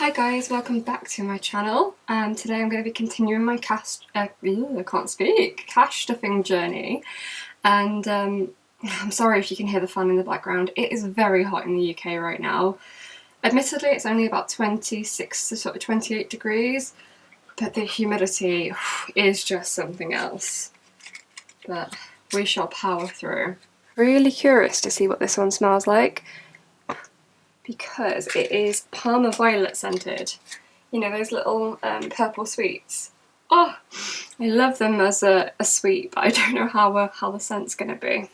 Hi guys, welcome back to my channel. Today I'm going to be continuing my cash stuffing journey, and I'm sorry if you can hear the fan in the background. It is very hot in the UK right now. Admittedly, it's only about 26 to sort of 28 degrees, but the humidity is just something else. But we shall power through. Really curious to see what this one smells like, because it is Parma Violet scented. You know, those little purple sweets. Oh, I love them as a sweet, but I don't know how the scent's going to be.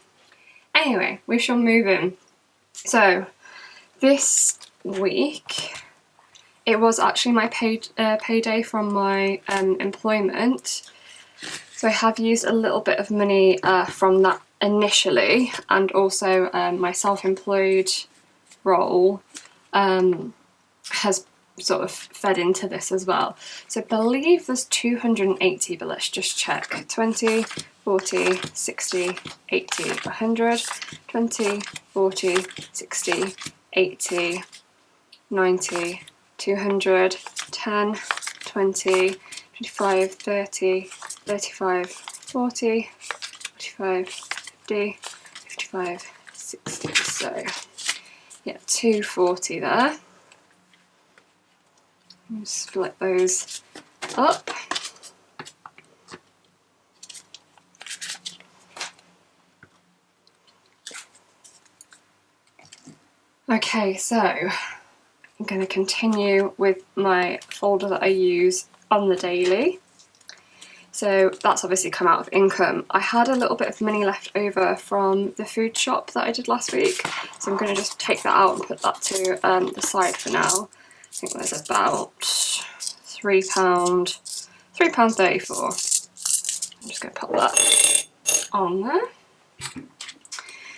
Anyway, we shall move in. So, this week, it was actually my payday from my employment. So I have used a little bit of money from that initially, and also my self-employed role has sort of fed into this as well. So I believe there's 280, but let's just check. 20, 40, 60, 80, 100, 20, 40, 60, 80, 90, 200, 10, 20, 25, 30, 35, 40, 45, 50, 55, 60, so yeah, 240 there. Split those up. Okay, so I'm going to continue with my folder that I use on the daily. So that's obviously come out of income. I had a little bit of money left over from the food shop that I did last week, so I'm going to just take that out and put that to the side for now. I think there's about £3.34. I'm just going to put that on there.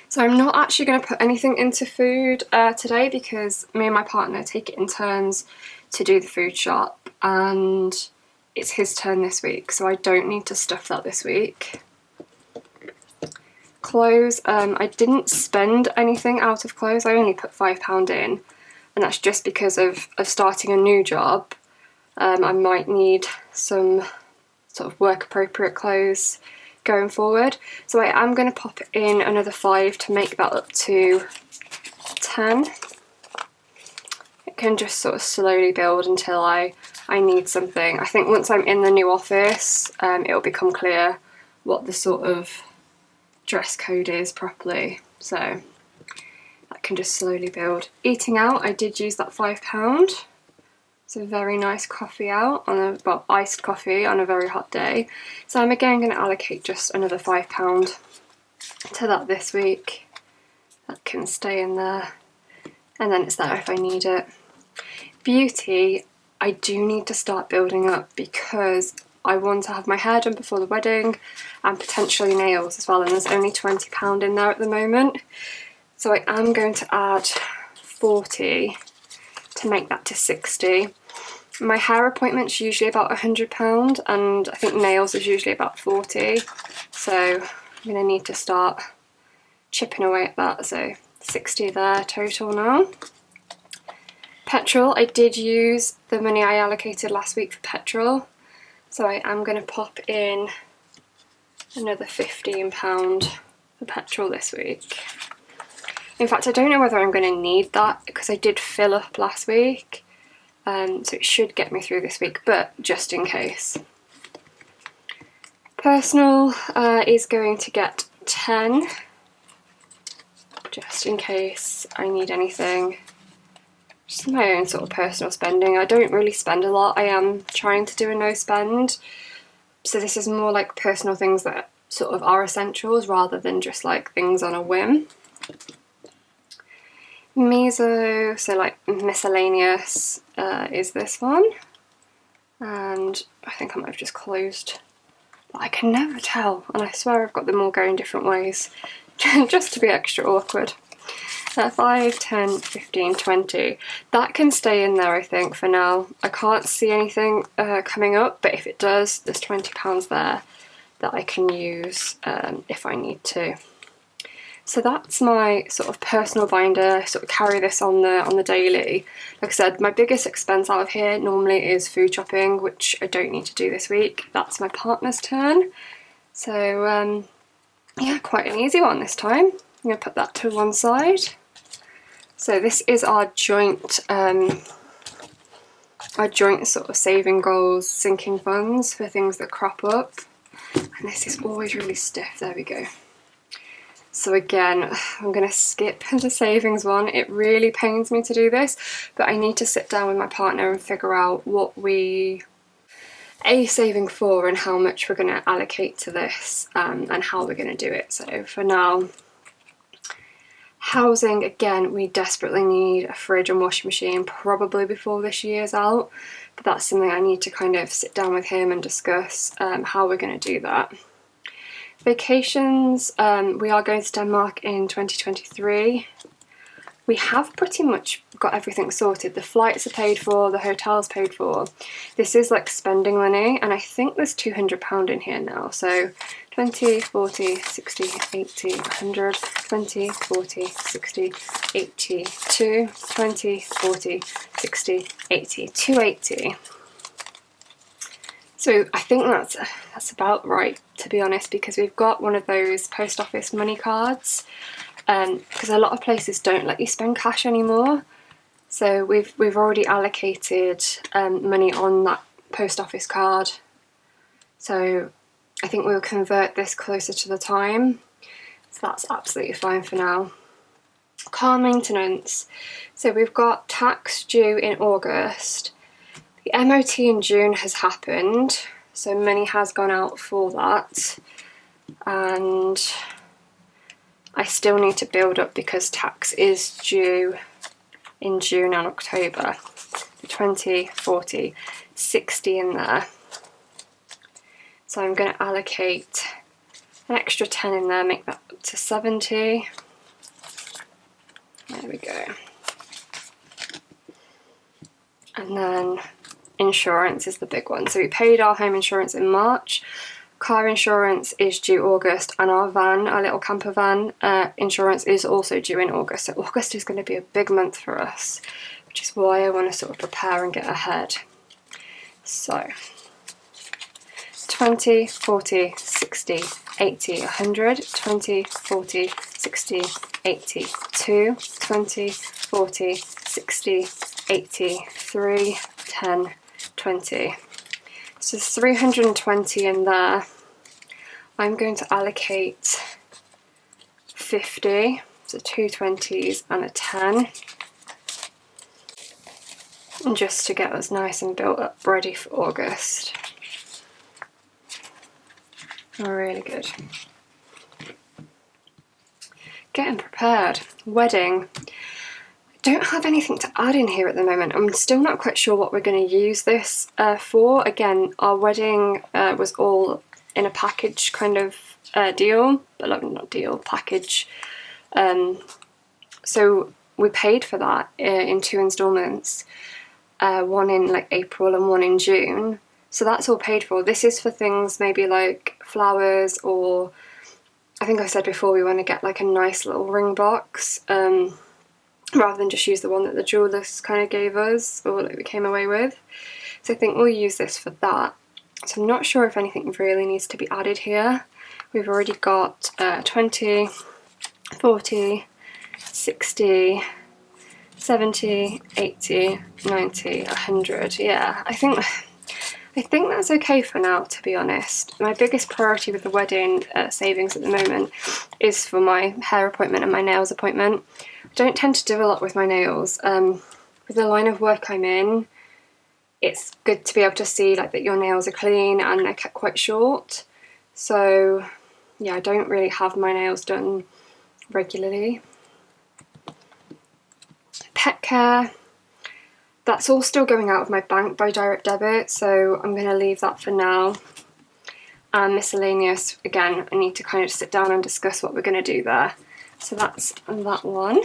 So I'm not actually going to put anything into food today, because me and my partner take it in turns to do the food shop, and it's his turn this week, so I don't need to stuff that this week. Clothes, I didn't spend anything out of clothes. I only put £5 in, and that's just because of starting a new job. I might need some sort of work appropriate clothes going forward, so I am going to pop in another 5 to make that up to 10. It can just sort of slowly build until I need something. I think once I'm in the new office, it'll become clear what the sort of dress code is properly, so that can just slowly build. Eating out, I did use that £5. It's a very nice coffee out, iced coffee on a very hot day. So I'm again going to allocate just another £5 to that this week. That can stay in there, and then it's there if I need it. Beauty, I do need to start building up, because I want to have my hair done before the wedding and potentially nails as well, and there's only £20 in there at the moment. So I am going to add 40 to make that to 60. My hair appointment's usually about £100, and I think nails is usually about 40. So I'm going to need to start chipping away at that. So 60 there total now. Petrol, I did use the money I allocated last week for petrol, so I am going to pop in another £15 for petrol this week. In fact, I don't know whether I'm going to need that, because I did fill up last week, so it should get me through this week, but just in case. Personal is going to get 10, just in case I need anything. Just my own sort of personal spending. I don't really spend a lot. I am trying to do a no spend, so this is more like personal things that sort of are essentials rather than just like things on a whim. Meso, so like miscellaneous, is this one, and I think I might have just closed, but I can never tell, and I swear I've got them all going different ways just to be extra awkward. 5, 10, 15, 20. That can stay in there, I think, for now. I can't see anything coming up, but if it does, there's £20 there that I can use if I need to. So that's my sort of personal binder. I sort of carry this on the daily. Like I said, my biggest expense out of here normally is food shopping, which I don't need to do this week. That's my partner's turn. So yeah, quite an easy one this time. I'm going to put that to one side. So this is our joint sort of saving goals, sinking funds for things that crop up. And this is always really stiff. There we go. So again, I'm going to skip the savings one. It really pains me to do this, but I need to sit down with my partner and figure out what we are saving for and how much we're going to allocate to this, and how we're going to do it. So for now, housing, again, we desperately need a fridge and washing machine probably before this year's out, but that's something I need to kind of sit down with him and discuss how we're going to do that. Vacations, we are going to Denmark in 2023. We have pretty much got everything sorted. The flights are paid for, the hotel's paid for. This is like spending money, and I think there's £200 in here now. So 20, 40, 60, 80, 100, 20, 40, 60, 82, 20, 40, 60, 80, 280. So I think that's about right, to be honest, because we've got one of those post office money cards, because a lot of places don't let you spend cash anymore. So we've already allocated money on that post office card. So I think we'll convert this closer to the time. So that's absolutely fine for now. Car maintenance. So we've got tax due in August. The MOT in June has happened, so money has gone out for that, and I still need to build up because tax is due in June and October. 20, 40, 60 in there. So I'm going to allocate an extra 10 in there, make that up to 70. There we go. And then insurance is the big one. So we paid our home insurance in March. Car insurance is due August, and our van, our little camper van, insurance is also due in August. So August is going to be a big month for us, which is why I want to sort of prepare and get ahead. So 20, 40, 60, 80, 100, 20, 40, 60, 80, 2, 20, 40, 60, 80, 3, 10, 20. So there's 320 in there. I'm going to allocate 50, so 2 20s and a 10. And just to get us nice and built up, ready for August. Really good. Getting prepared. Wedding. Don't have anything to add in here at the moment. I'm still not quite sure what we're going to use this for. Again, our wedding was all in a package kind of deal, but not deal, package. So we paid for that in 2 installments, one in like April and one in June. So that's all paid for. This is for things maybe like flowers, or I think I said before we want to get like a nice little ring box. Rather than just use the one that the jewellers kind of gave us, or that we came away with. So I think we'll use this for that. So I'm not sure if anything really needs to be added here. We've already got 20, 40, 60, 70, 80, 90, 100. Yeah, I think that's okay for now, to be honest. My biggest priority with the wedding savings at the moment is for my hair appointment and my nails appointment. I don't tend to do a lot with my nails. With the line of work I'm in, it's good to be able to see like that your nails are clean and they're kept quite short. So yeah, I don't really have my nails done regularly. Pet care. That's all still going out of my bank by direct debit, so I'm going to leave that for now. And miscellaneous, again, I need to kind of sit down and discuss what we're going to do there. So that's that one.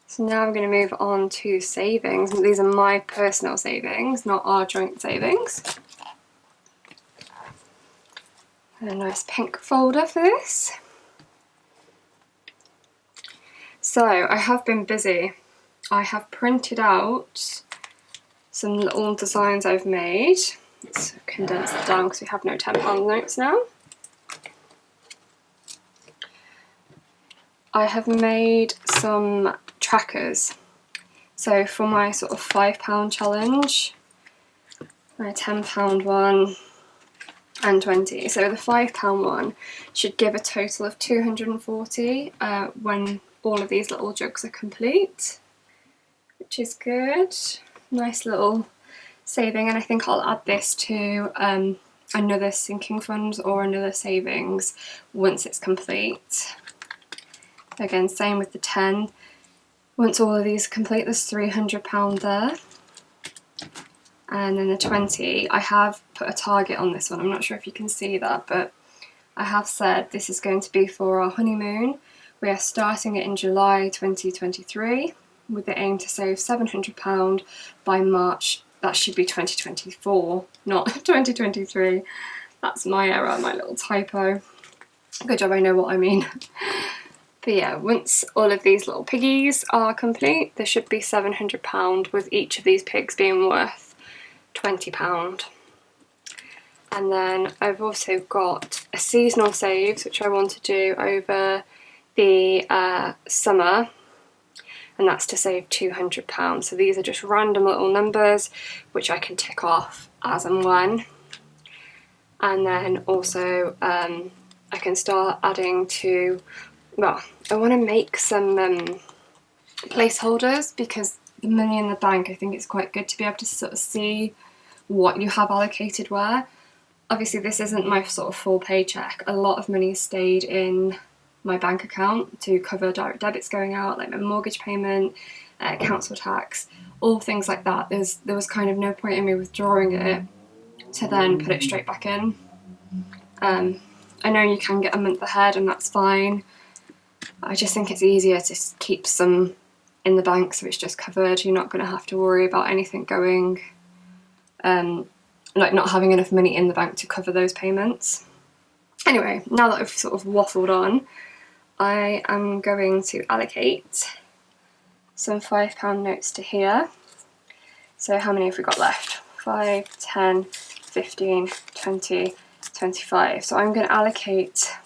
So now I'm going to move on to savings. These are my personal savings, not our joint savings. And a nice pink folder for this. So I have been busy. I have printed out some little designs I've made. Let's condense it down because we have no £10 notes now. I have made some trackers. So for my sort of £5 challenge, my £10 one and 20. So the £5 one should give a total of 240 when all of these little jugs are complete, which is good. Nice little saving, and I think I'll add this to another sinking fund or another savings once it's complete. Again, same with the 10. Once all of these are complete, there's £300 there. And then the 20, I have put a target on this one. I'm not sure if you can see that, but I have said this is going to be for our honeymoon. We are starting it in July 2023 with the aim to save £700 by March. That should be 2024, not 2023. That's my error, my little typo. Good job, I know what I mean. But yeah, once all of these little piggies are complete, there should be £700 with each of these pigs being worth £20. And then I've also got a seasonal saves which I want to do over the summer, and that's to save £200. So these are just random little numbers which I can tick off as and when. And then also I can start adding to, well, I want to make some placeholders, because the money in the bank, I think it's quite good to be able to sort of see what you have allocated where. Obviously this isn't my sort of full paycheck. A lot of money stayed in my bank account to cover direct debits going out, like my mortgage payment, council tax, all things like that. There was kind of no point in me withdrawing it to then put it straight back in. I know you can get a month ahead and that's fine. I just think it's easier to keep some in the bank so it's just covered. You're not going to have to worry about anything going, like not having enough money in the bank to cover those payments. Anyway, now that I've sort of waffled on, I am going to allocate some £5 notes to here. So how many have we got left? 5, 10, 15, 20, 25. So I'm going to allocate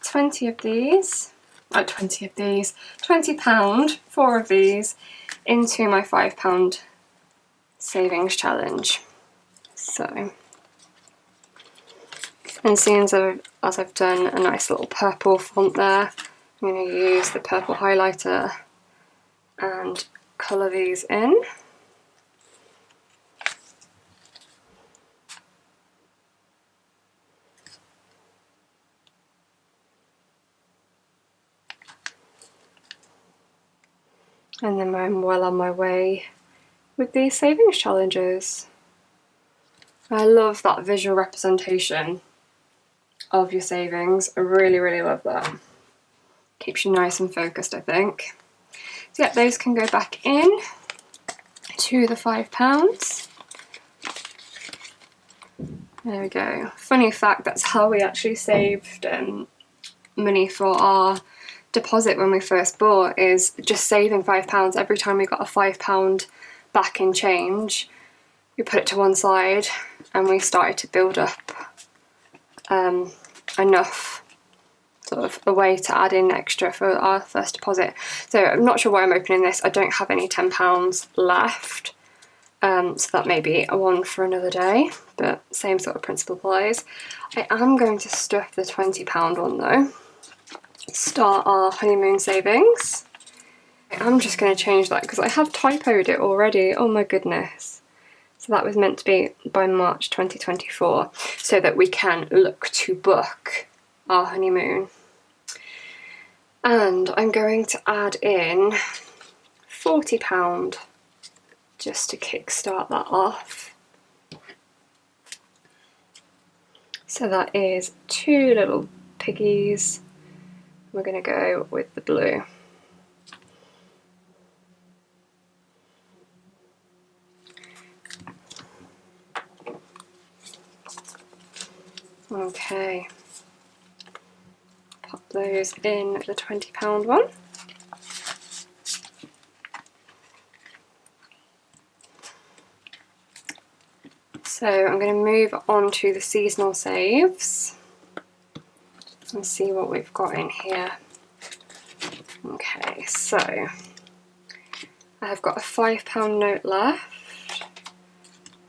20 of these, £20, 4 of these, into my £5 savings challenge. So, and seeing as I've done a nice little purple font there, I'm going to use the purple highlighter and colour these in. And then I'm well on my way with these savings challenges. I love that visual representation of your savings. I really, really love that. Keeps you nice and focused, I think. So yeah, those can go back in to the £5. There we go. Funny fact, that's how we actually saved money for our deposit when we first bought, is just saving £5 every time we got a £5 back in change. We put it to one side and we started to build up enough, sort of a way to add in extra for our first deposit. So I'm not sure why I'm opening this. I don't have any £10 left, so that may be a one for another day, but same sort of principle applies. I am going to stuff the £20 one though. Start our honeymoon savings. I'm just going to change that because I have typoed it already. Oh my goodness. So that was meant to be by March 2024, so that we can look to book our honeymoon. And I'm going to add in £40 just to kickstart that off. So that is 2 little piggies. We're going to go with the blue. Okay, pop those in the £20 one. So I'm going to move on to the seasonal saves and see what we've got in here. Okay, so I've got a £5 note left.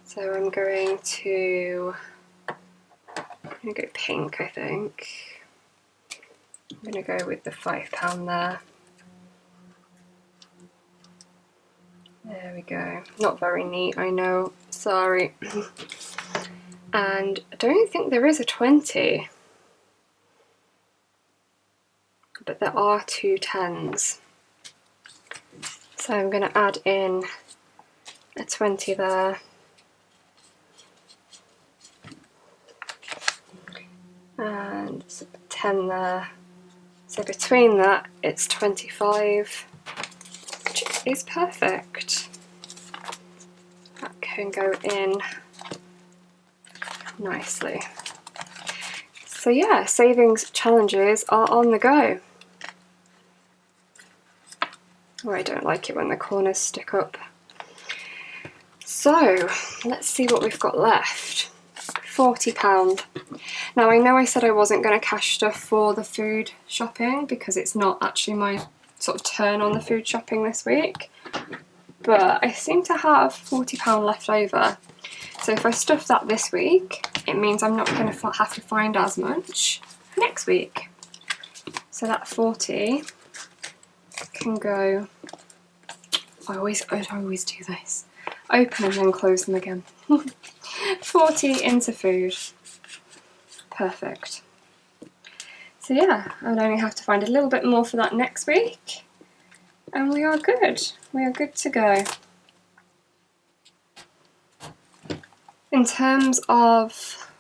So I'm going to go pink, I think. I'm going to go with the £5 there. There we go. Not very neat, I know. Sorry. And I don't think there is a 20. But there are 2 10s. So I'm going to add in a 20 there. And 10 there. So between that, it's 25, which is perfect. That can go in nicely. So yeah, savings challenges are on the go. Oh, I don't like it when the corners stick up. So let's see what we've got left. £40. Now I know I said I wasn't going to cash stuff for the food shopping because it's not actually my sort of turn on the food shopping this week, but I seem to have £40 left over. So if I stuff that this week, it means I'm not going to have to find as much next week. So that 40 can go, I always do this, open and then close them again. 40 into food. Perfect. So yeah, I'll only have to find a little bit more for that next week, and we are good. We are good to go. In terms of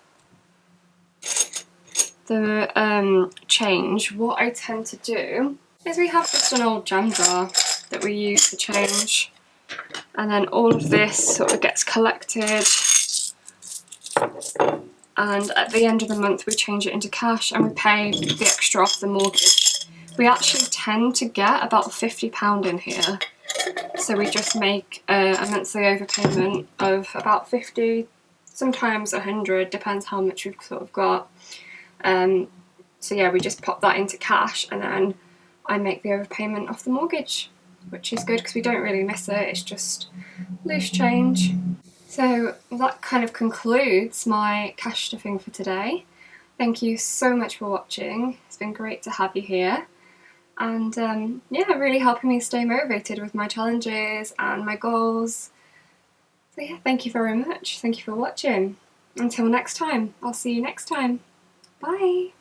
the change, what I tend to do is we have just an old jam jar that we use for change, and then all of this sort of gets collected, and at the end of the month we change it into cash and we pay the extra off the mortgage. We actually tend to get about £50 in here, so we just make a monthly overpayment of about 50, sometimes 100, depends how much we've sort of got. So yeah, we just pop that into cash and then I make the overpayment off the mortgage, which is good because we don't really miss it, it's just loose change. So that kind of concludes my cash stuffing for today. Thank you so much for watching. It's been great to have you here. And yeah, really helping me stay motivated with my challenges and my goals. So yeah, thank you very much. Thank you for watching. Until next time, I'll see you next time. Bye!